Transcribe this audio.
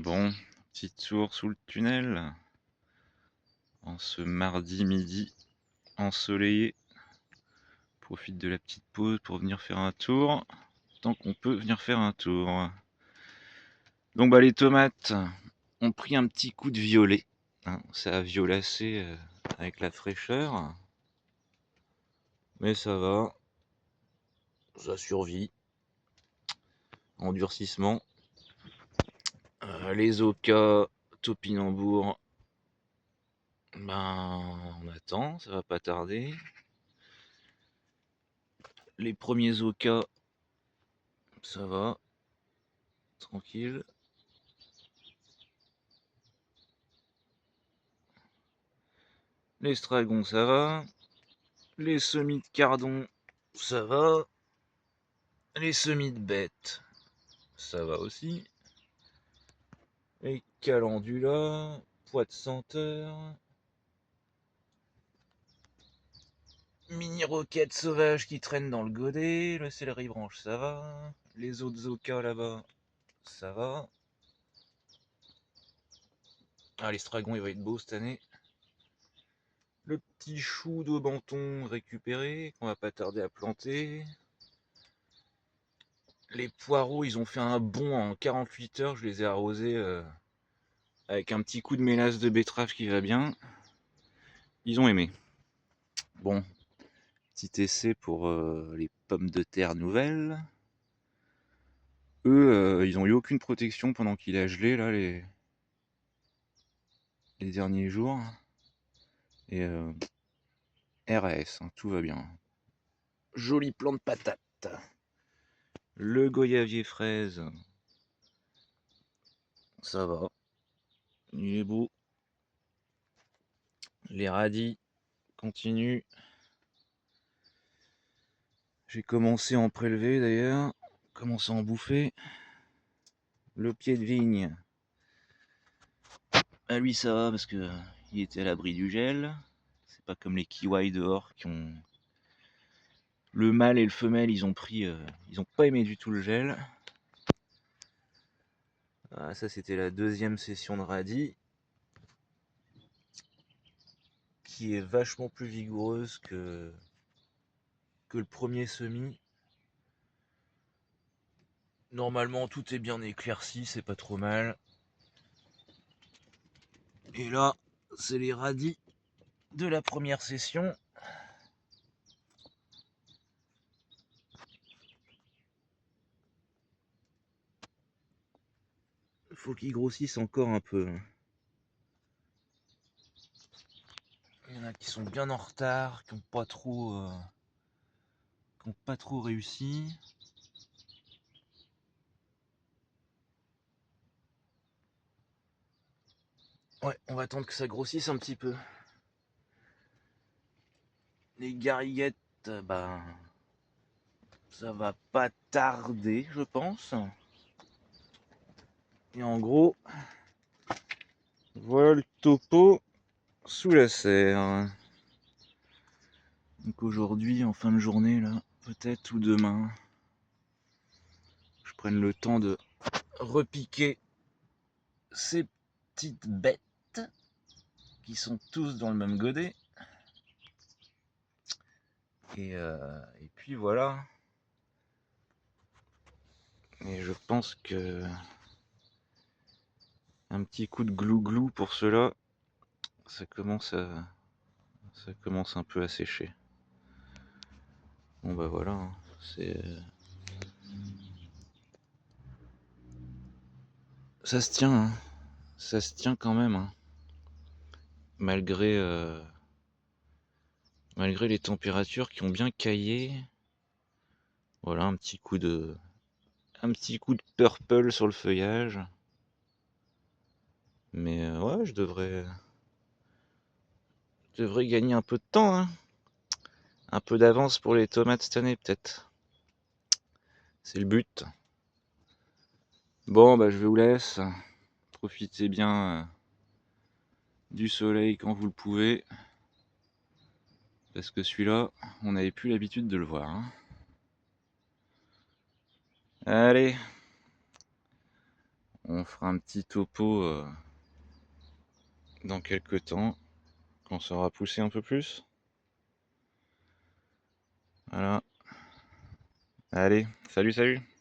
Bon, petit tour sous le tunnel en ce mardi midi ensoleillé. Profite de la petite pause pour venir faire un tour, tant qu'on peut venir faire un tour. Donc les tomates ont pris un petit coup de violet, hein. Ça a violacé avec la fraîcheur, mais ça va, ça survit. Endurcissement. Les okas topinambour, on attend, ça va pas tarder. Les premiers okas, ça va, tranquille. Les stragons, ça va. Les semis de cardon, ça va. Les semis de bêtes, ça va aussi. Les calendulas, pois de senteur. Mini roquettes sauvages qui traînent dans le godet. Le céleri branche, ça va. Les autres okas là-bas, ça va. Ah, les stragons, il va être beau cette année. Le petit chou d'Aubenton récupéré, qu'on va pas tarder à planter. Les poireaux, ils ont fait un bond en 48 heures. Je les ai arrosés avec un petit coup de mélasse de betterave qui va bien. Ils ont aimé. Bon, petit essai pour les pommes de terre nouvelles. Eux, ils n'ont eu aucune protection pendant qu'il a gelé là les derniers jours. Et RAS, hein, tout va bien. Joli plant de patates. Le goyavier fraise, ça va. Il est beau. Les radis continuent. J'ai commencé à en prélever d'ailleurs. Commencé à en bouffer. Le pied de vigne. Ah lui ça va parce que il était à l'abri du gel. C'est pas comme les kiwis dehors qui ont... Le mâle et le femelle ils ont pris... ils ont pas aimé du tout le gel. Ah, ça c'était la deuxième session de radis. Qui est vachement plus vigoureuse que le premier semis. Normalement tout est bien éclairci, c'est pas trop mal. Et là, c'est les radis de la première session. Faut qu'ils grossissent encore un peu. Il y en a qui sont bien en retard, qui n'ont pas trop réussi. Ouais, on va attendre que ça grossisse un petit peu. Les gariguettes, ça va pas tarder, je pense. Et en gros, voilà le topo sous la serre. Donc aujourd'hui, en fin de journée, là, peut-être ou demain, je prenne le temps de repiquer ces petites bêtes qui sont tous dans le même godet. Et puis voilà. Et je pense que un petit coup de glou-glou pour cela, ça commence un peu à sécher. Bon voilà, hein, ça se tient, hein. Ça se tient quand même, hein. Malgré les températures qui ont bien caillé. Voilà, un petit coup de purple sur le feuillage. Mais ouais, je devrais gagner un peu de temps, hein. Un peu d'avance pour les tomates cette année peut-être. C'est le but. Bon je vous laisse. Profitez bien du soleil quand vous le pouvez. Parce que celui-là, on n'avait plus l'habitude de le voir, hein. Allez, On fera un petit topo dans quelques temps, quand ça aura poussé un peu plus. Voilà. Allez, salut, salut!